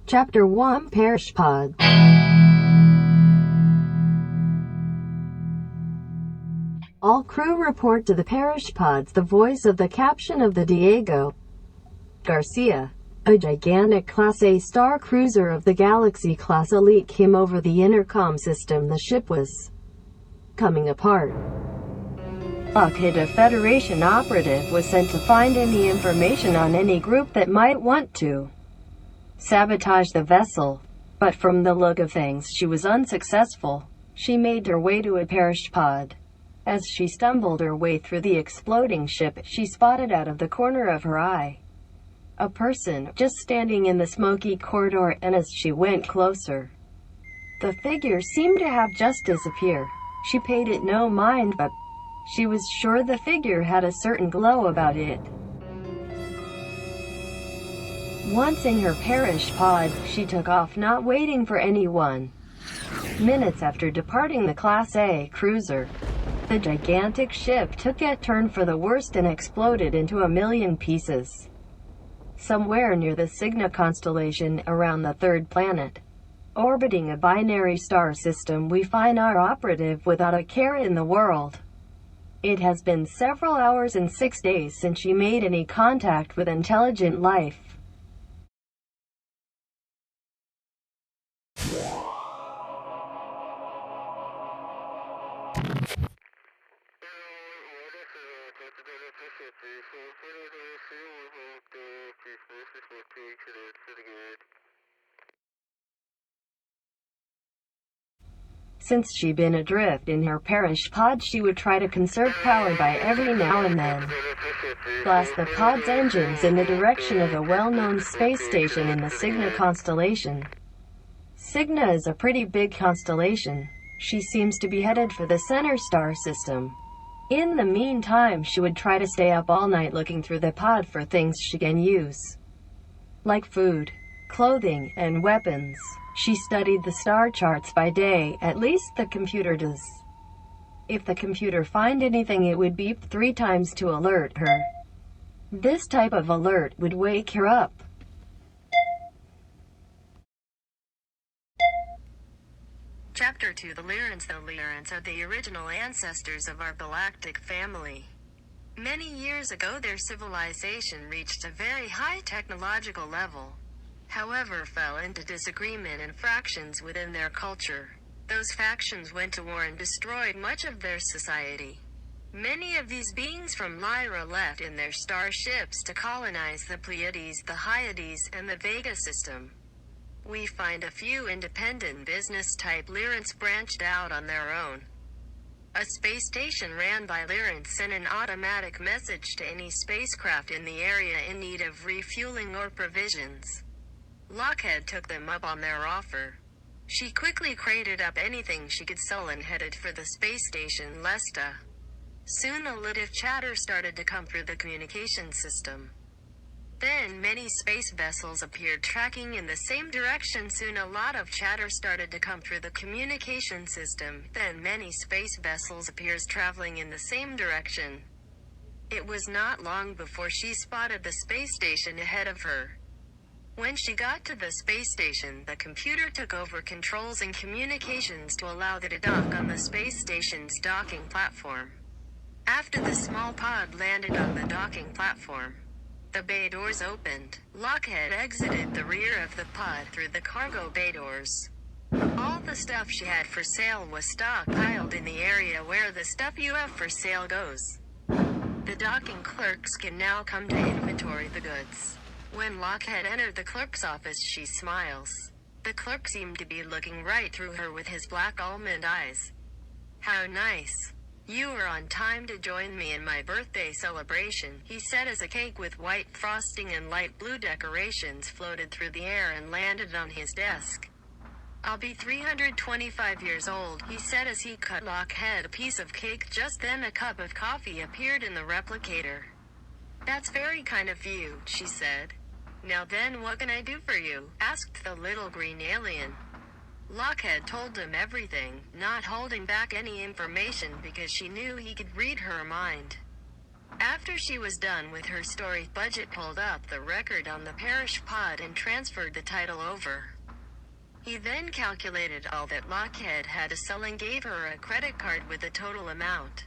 Chapter 1 Parish Pod. All crew report to the Parish Pods. The voice of the captain of the Diego Garcia, a gigantic Class A star cruiser of the Galaxy-class elite, came over the intercom system. The ship was coming apart. Buckhead, a Federation operative, was sent to find any information on any group that might want to sabotage the vessel. But from the look of things, she was unsuccessful. She made her way to a Parish Pod. As she stumbled her way through the exploding ship, she spotted out of the corner of her eye a person just standing in the smoky corridor, and as she went closer, the figure seemed to have just disappeared. She paid it no mind, but she was sure the figure had a certain glow about it. Once in her Parish Pod, she took off, not waiting for anyone. Minutes after departing the Class A cruiser, the gigantic ship took a turn for the worst and exploded into a million pieces. Somewhere near the Cygna constellation, around the third planet, orbiting a binary star system, we find our operative without a care in the world. It has been several hours and 6 days since she made any contact with intelligent life. Since she'd been adrift in her Parish Pod, she would try to conserve power by every now and then blast the pod's engines in the direction of a well-known space station in the Cygna constellation. Cygna is a pretty big constellation. She seems to be headed for the center star system. In the meantime, she would try to stay up all night looking through the pod for things she can use, like food, clothing, and weapons. She studied the star charts by day, at least the computer does. If the computer find anything, it would beep 3 times to alert her. This type of alert would wake her up. Chapter 2 The Lyrans. The Lyrans are the original ancestors of our galactic family. Many years ago, their civilization reached a very high technological level, however fell into disagreement and fractions within their culture. Those factions went to war and destroyed much of their society. Many of these beings from Lyra left in their starships to colonize the Pleiades, the Hyades, and the Vega system. We find a few independent business-type Lyrans branched out on their own. A space station ran by Lyrans sent an automatic message to any spacecraft in the area in need of refueling or provisions. Lockhead took them up on their offer. She quickly crated up anything she could sell and headed for the space station Lesta. Soon a lot of chatter started to come through the communication system. Then many space vessels appeared tracking in the same direction. Soon a lot of chatter started to come through the communication system. Then many space vessels appears traveling in the same direction. It was not long before she spotted the space station ahead of her. When she got to the space station, the computer took over controls and communications to allow her to dock on the space station's docking platform. After the small pod landed on the docking platform, the bay doors opened. Lockhead exited the rear of the pod through the cargo bay doors. All the stuff she had for sale was stockpiled in the area where the stuff you have for sale goes. The docking clerks can now come to inventory the goods. When Lockhead entered the clerk's office, she smiles. The clerk seemed to be looking right through her with his black almond eyes. "How nice. You are on time to join me in my birthday celebration," he said as a cake with white frosting and light blue decorations floated through the air and landed on his desk. "I'll be 325 years old," he said as he cut Lockhead a piece of cake. Just then a cup of coffee appeared in the replicator. "That's very kind of you," she said. "Now then, what can I do for you?" asked the little green alien. Lockhead told him everything, not holding back any information because she knew he could read her mind. After she was done with her story, Budget pulled up the record on the Parish Pod and transferred the title over. He then calculated all that Lockhead had to sell and gave her a credit card with the total amount.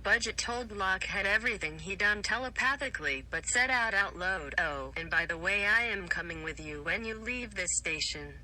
Budget told Lockhead everything he'd done telepathically, but said out loud, "Oh, and by the way, I am coming with you when you leave this station.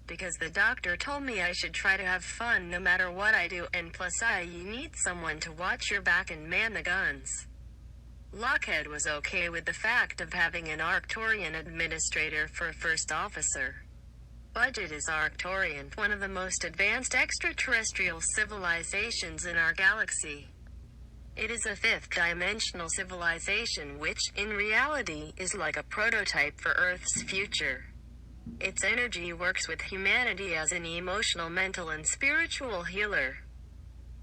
Because the doctor told me I should try to have fun no matter what I do, and plus you need someone to watch your back and man the guns." Lockhead was okay with the fact of having an Arcturian administrator for a first officer. Budget is Arcturian, one of the most advanced extraterrestrial civilizations in our galaxy. It is a fifth-dimensional civilization which, in reality, is like a prototype for Earth's future. Its energy works with humanity as an emotional, mental, and spiritual healer.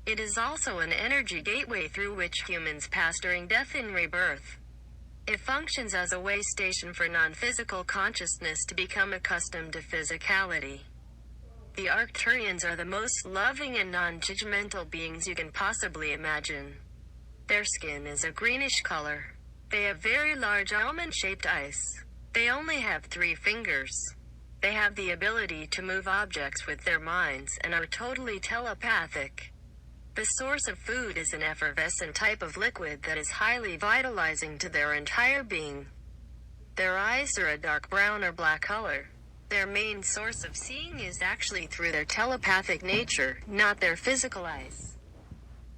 It is also an energy gateway through which humans pass during death and rebirth. It functions as a way station for non-physical consciousness to become accustomed to physicality. The Arcturians are the most loving and non-judgmental beings you can possibly imagine. Their skin is a greenish color. They have very large almond-shaped eyes. They only have 3 fingers. They have the ability to move objects with their minds and are totally telepathic. The source of food is an effervescent type of liquid that is highly vitalizing to their entire being. Their eyes are a dark brown or black color. Their main source of seeing is actually through their telepathic nature, not their physical eyes.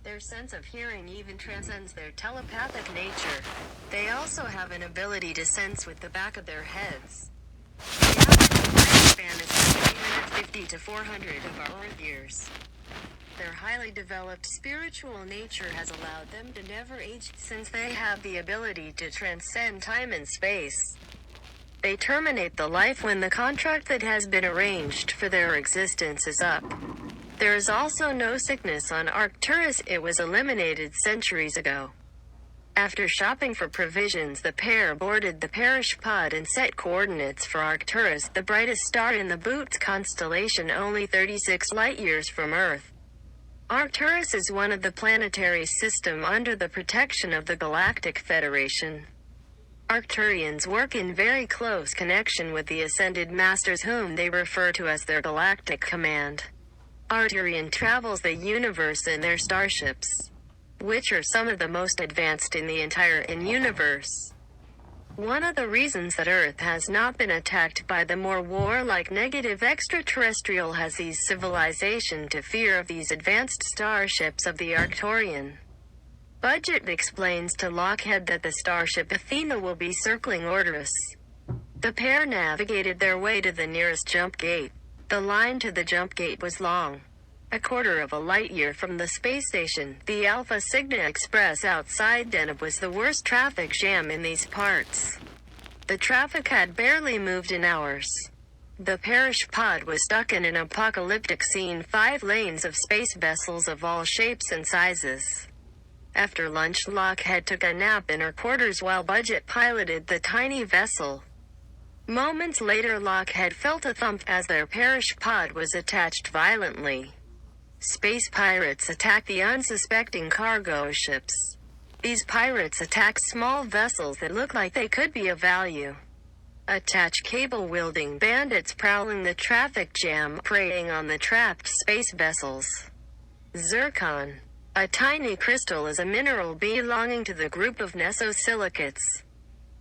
Their sense of hearing even transcends their telepathic nature. They also have an ability to sense with the back of their heads. The average lifespan is 350 to 400 of our Earth years. Their highly developed spiritual nature has allowed them to never age, since they have the ability to transcend time and space. They terminate the life when the contract that has been arranged for their existence is up. There is also no sickness on Arcturus. It was eliminated centuries ago. After shopping for provisions, the pair boarded the Parish Pod and set coordinates for Arcturus, the brightest star in the Bootes constellation, only 36 light-years from Earth. Arcturus is one of the planetary system under the protection of the Galactic Federation. Arcturians work in very close connection with the Ascended Masters, whom they refer to as their Galactic Command. Arcturian travels the universe in their starships, which are some of the most advanced in the entire universe. One of the reasons that Earth has not been attacked by the more warlike negative extraterrestrial has these civilization to fear of these advanced starships of the Arcturian. Budget explains to Lockhead that the starship Athena will be circling Orderus. The pair navigated their way to the nearest jump gate. The line to the jump gate was long, a quarter of a light-year from the space station. The Alpha Cygni Express outside Deneb was the worst traffic jam in these parts. The traffic had barely moved in hours. The Parish Pod was stuck in an apocalyptic scene, 5 lanes of space vessels of all shapes and sizes. After lunch, Lockhead took a nap in her quarters while Budget piloted the tiny vessel. Moments later, Lockhead felt a thump as their Parish Pod was attached violently. Space pirates attack the unsuspecting cargo ships. These pirates attack small vessels that look like they could be of value. Attach cable-wielding bandits prowling the traffic jam, preying on the trapped space vessels. Zircon, a tiny crystal, is a mineral belonging to the group of nesosilicates.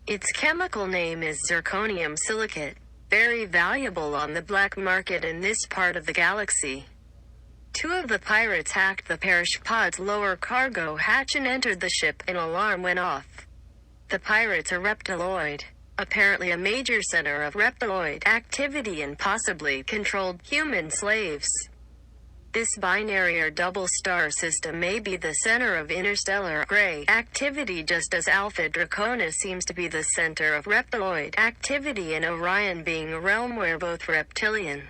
Its chemical name is zirconium silicate, very valuable on the black market in this part of the galaxy. 2 of the pirates hacked the Parish Pod's lower cargo hatch and entered the ship. An alarm went off. The pirates are reptiloid, apparently a major center of reptiloid activity and possibly controlled human slaves. This binary or double star system may be the center of interstellar gray activity, just as Alpha Draconis seems to be the center of reptiloid activity, and Orion being a realm where both reptilian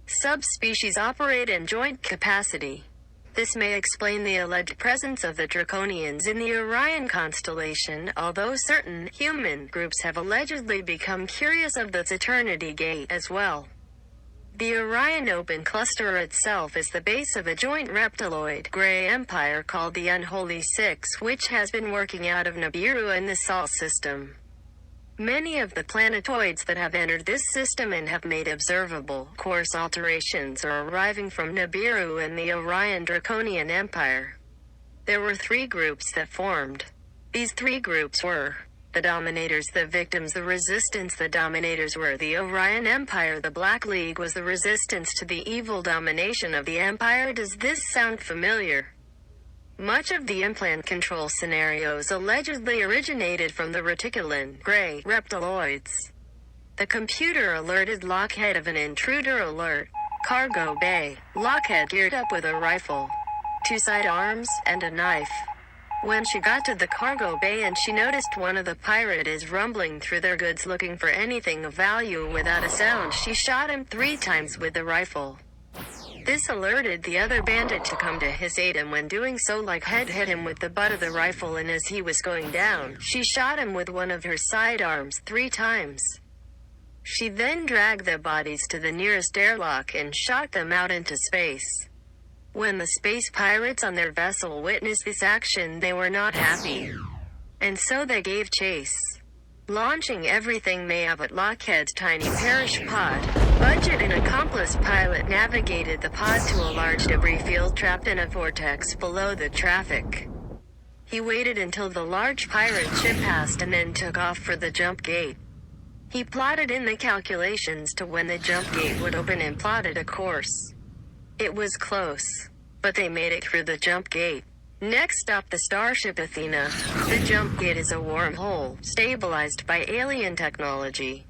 subspecies operate in joint capacity. This may explain the alleged presence of the Draconians in the Orion constellation, although certain human groups have allegedly become curious of the Eternity Gate as well. The Orion Open Cluster itself is the base of a joint reptiloid gray empire called the Unholy Six, which has been working out of Nibiru in the Sol system. Many of the planetoids that have entered this system and have made observable course alterations are arriving from Nibiru and the Orion Draconian Empire. There were 3 groups that formed. These 3 groups were the Dominators, the Victims, the Resistance. The Dominators were the Orion Empire. The Black League was the resistance to the evil domination of the Empire. Does this sound familiar? Much of the implant control scenarios allegedly originated from the reticulan gray reptiloids. The computer alerted Lockhead of an intruder alert. Cargo bay. Lockhead geared up with a rifle, 2 sidearms, and a knife. When she got to the cargo bay and she noticed one of the pirates rumbling through their goods looking for anything of value without a sound, she shot him 3 times with the rifle. This alerted the other bandit to come to his aid, and when doing so, Lockhead hit him with the butt of the rifle, and as he was going down, she shot him with one of her sidearms 3 times. She then dragged the bodies to the nearest airlock and shot them out into space. When the space pirates on their vessel witnessed this action, they were not happy, and so they gave chase, launching everything they have at Lockhead's tiny Parish Pod. Budget and accomplice pilot navigated the pod to a large debris field trapped in a vortex below the traffic. He waited until the large pirate ship passed and then took off for the jump gate. He plotted in the calculations to when the jump gate would open and plotted a course. It was close, but they made it through the jump gate. Next stop, the starship Athena. The jump gate is a wormhole, stabilized by alien technology.